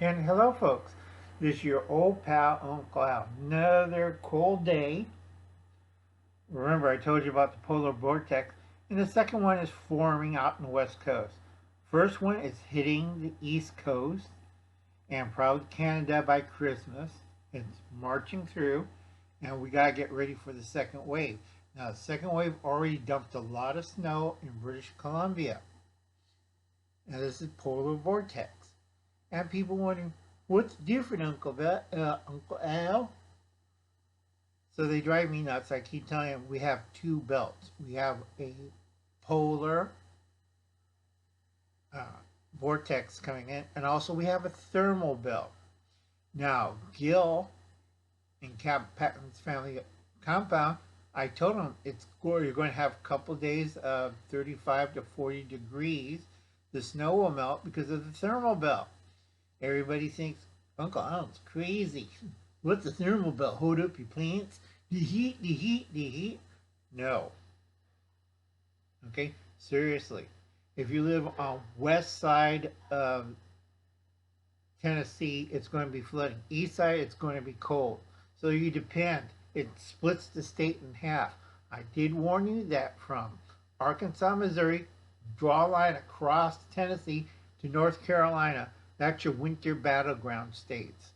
And hello, folks. This is your old pal, Uncle Al. Another cold day. Remember, I told you about the polar vortex. And the second one is forming out in the west coast. First one is hitting the east coast and probably Canada by Christmas. It's marching through, and we got to get ready for the second wave. Now, the second wave already dumped a lot of snow in British Columbia. Now, this is polar vortex. And people wondering, what's different, Uncle Al? So they drive me nuts. I keep telling them we have two belts. We have a polar vortex coming in, and also we have a thermal belt. Now, Gil in Patton's family compound, I told him you're going to have a couple of days of 35 to 40 degrees. The snow will melt because of the thermal belt. Everybody thinks Uncle Al's crazy. What's the thermal belt? Hold up your plants? The heat, the heat, the heat. No. Okay? Seriously. If you live on west side of Tennessee, it's going to be flooding. East side, it's going to be cold. So you depend. It splits the state in half. I did warn you that from Arkansas, Missouri, draw a line across Tennessee to North Carolina. That's your winter battleground states.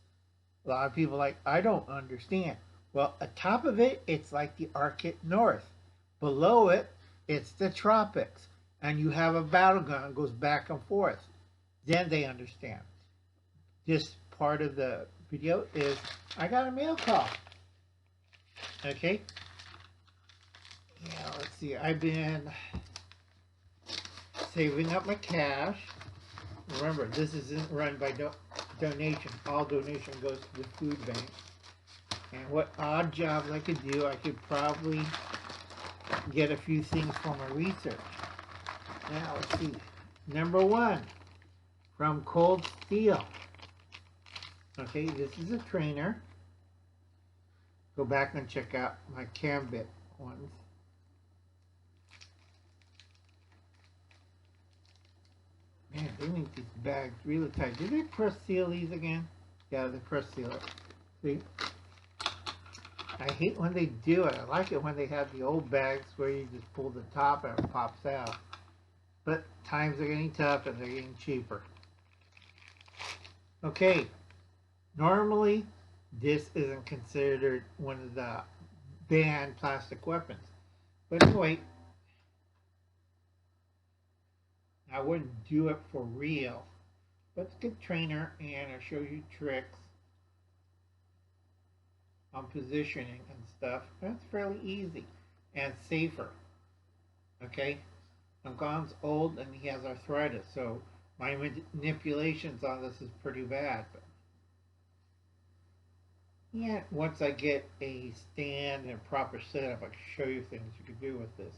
A lot of people are like, I don't understand. Well, atop of it, it's like the Arctic North. Below it, it's the tropics. And you have a battleground that goes back and forth. Then they understand. This part of the video is, I got a mail call. Okay? Yeah, let's see. I've been saving up my cash. Remember, this isn't run by donation. All donation goes to the food bank. And what odd jobs I could do, I could probably get a few things for my research. Now, let's see. Number one, from Cold Steel. Okay, this is a trainer. Go back and check out my Cambit ones. Man, they make these bags really tight. Did they press seal these again? Yeah, they press seal it. See? I hate when they do it. I like it when they have the old bags where you just pull the top and it pops out. But times are getting tough and they're getting cheaper. Okay, normally this isn't considered one of the banned plastic weapons. But anyway, I wouldn't do it for real. But it's a good trainer and I'll show you tricks on positioning and stuff. That's fairly easy and safer. Okay? Uncone's old and he has arthritis, so my manipulations on this is pretty bad. But yeah, once I get a stand and a proper setup, I can show you things you can do with this.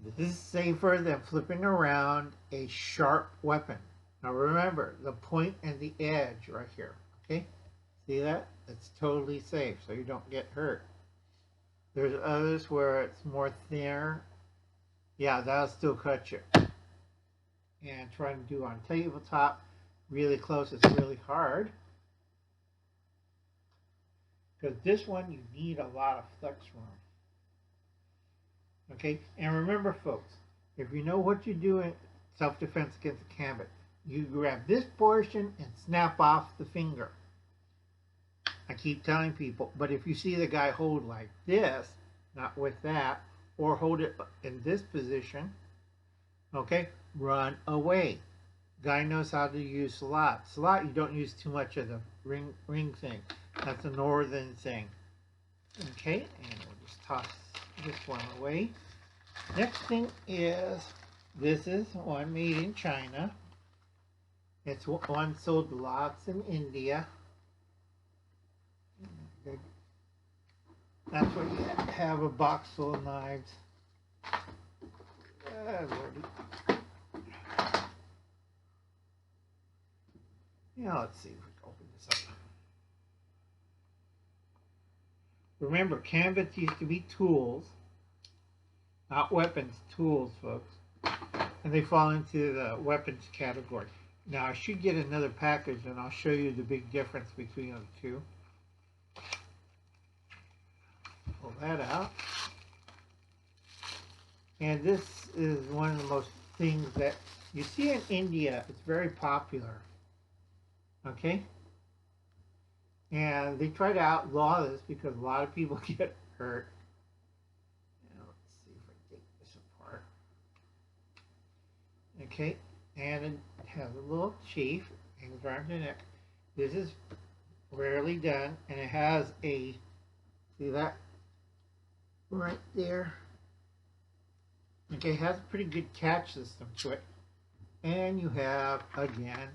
This is safer than flipping around a sharp weapon. Now remember, the point and the edge right here, okay? See that? It's totally safe, so you don't get hurt. There's others where it's more thinner. Yeah, that'll still cut you. And trying to do on tabletop really close is really hard. Because this one, you need a lot of flex room. Okay, and remember folks, if you know what you're doing, self-defense against a Cambit, you grab this portion and snap off the finger. I keep telling people, but if you see the guy hold like this, not with that, or hold it in this position, okay, run away. Guy knows how to use slot. Slot, you don't use too much of the ring thing. That's a northern thing. Okay, and we'll just toss this one away. Next thing is, this is one made in China. It's one sold lots in India. That's where you have a box full of knives. Yeah, let's see if we can open this up. Remember, Cambits used to be tools, not weapons, tools, folks. And they fall into the weapons category. Now I should get another package and I'll show you the big difference between the two. Pull that out. And this is one of the most things that you see in India. It's very popular. Okay? And they try to outlaw this because a lot of people get hurt. Now, let's see if I can take this apart. Okay? And it has a little sheath, hangs around your neck. This is rarely done, and it has a, see that right there? Okay, it has a pretty good catch system to it. And you have, again,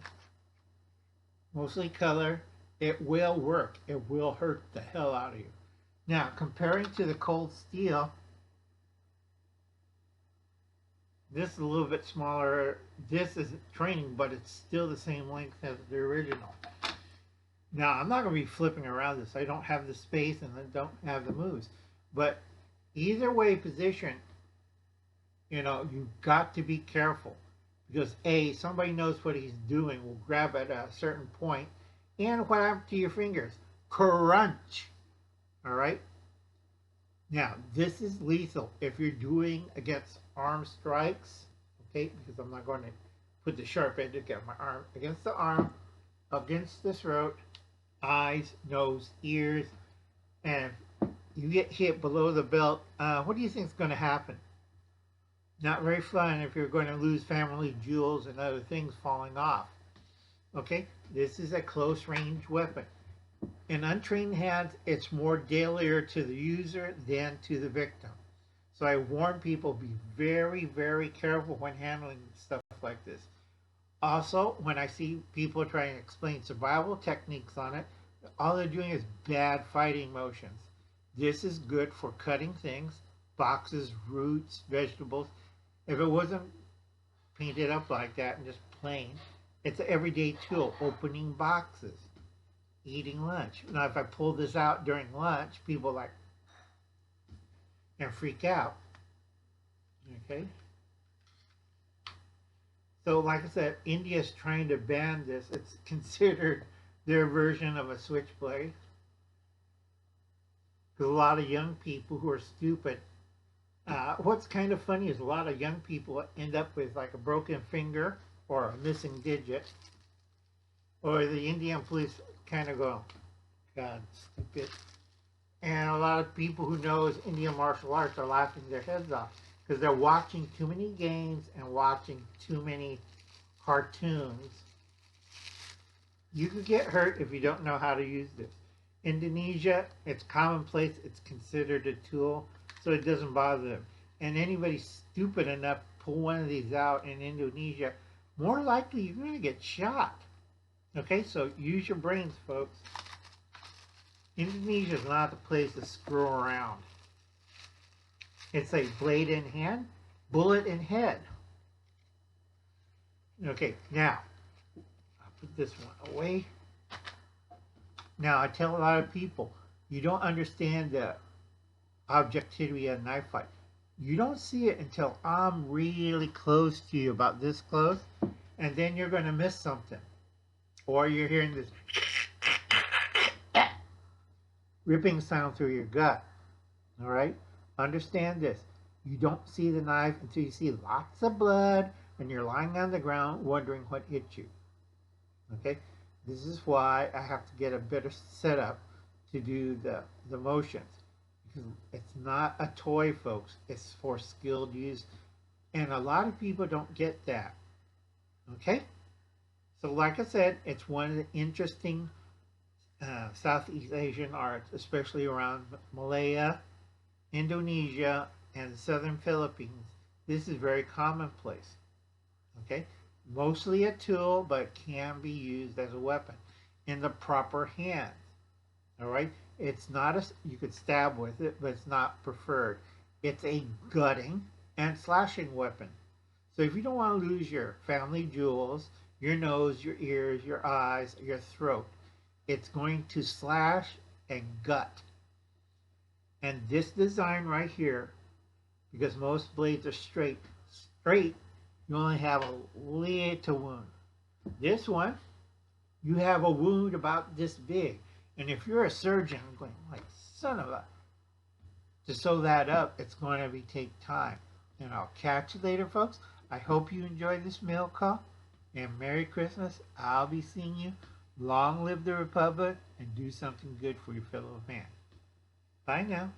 mostly color. It will work. It will hurt the hell out of you. Now, comparing to the cold steel, this is a little bit smaller. This is training, but it's still the same length as the original. Now, I'm not going to be flipping around this. I don't have the space and I don't have the moves. But either way position, you know, you've got to be careful. Because A, somebody knows what he's doing, will grab at a certain point. And what happened to your fingers? Crunch. All right? Now, this is lethal if you're doing against arm strikes. Okay? Because I'm not going to put the sharp edge against my arm. Against the arm, against the throat, eyes, nose, ears. And if you get hit below the belt, what do you think is going to happen? Not very fun if you're going to lose family jewels and other things falling off. Okay, this is a close range weapon. In untrained hands, it's more deadlier to the user than to the victim. So I warn people, be very, very careful when handling stuff like this. Also, when I see people trying to explain survival techniques on it, all they're doing is bad fighting motions. This is good for cutting things, boxes, roots, vegetables. If it wasn't painted up like that and just plain, it's an everyday tool. Opening boxes, eating lunch. Now, if I pull this out during lunch, people like and freak out. Okay. So, like I said, India's trying to ban this. It's considered their version of a switchblade. Because a lot of young people who are stupid. What's kind of funny is a lot of young people end up with like a broken finger or a missing digit. Or the Indian police kind of go, God, stupid. And a lot of people who knows Indian martial arts are laughing their heads off because they're watching too many games and watching too many cartoons. You could get hurt if you don't know how to use this. Indonesia, it's commonplace. It's considered a tool, so it doesn't bother them. And anybody stupid enough to pull one of these out in Indonesia, more likely you're going to get shot. Okay, so use your brains, folks. Indonesia is not the place to screw around. It's a blade in hand, bullet in head. Okay, now, I'll put this one away. Now, I tell a lot of people, you don't understand the objectivity of a knife fight. You don't see it until I'm really close to you, about this close, and then you're going to miss something. Or you're hearing this ripping sound through your gut. All right? Understand this. You don't see the knife until you see lots of blood and you're lying on the ground wondering what hit you. Okay? This is why I have to get a better setup to do the motions. Because it's not a toy, folks. It's for skilled use. And a lot of people don't get that. Okay? So like I said, it's one of the interesting Southeast Asian arts, especially around Malaya, Indonesia, and the southern Philippines. This is very commonplace. Okay? Mostly a tool, but can be used as a weapon in the proper hands. All right? It's not a, you could stab with it, but it's not preferred. It's a gutting and slashing weapon. So if you don't want to lose your family jewels, your nose, your ears, your eyes, your throat, it's going to slash and gut. And this design right here, because most blades are straight, you only have a little wound. This one, you have a wound about this big. And if you're a surgeon, I'm going like, son of a, to sew that up, it's going to take time. And I'll catch you later, folks. I hope you enjoyed this mail call. And Merry Christmas. I'll be seeing you. Long live the Republic, and do something good for your fellow man. Bye now.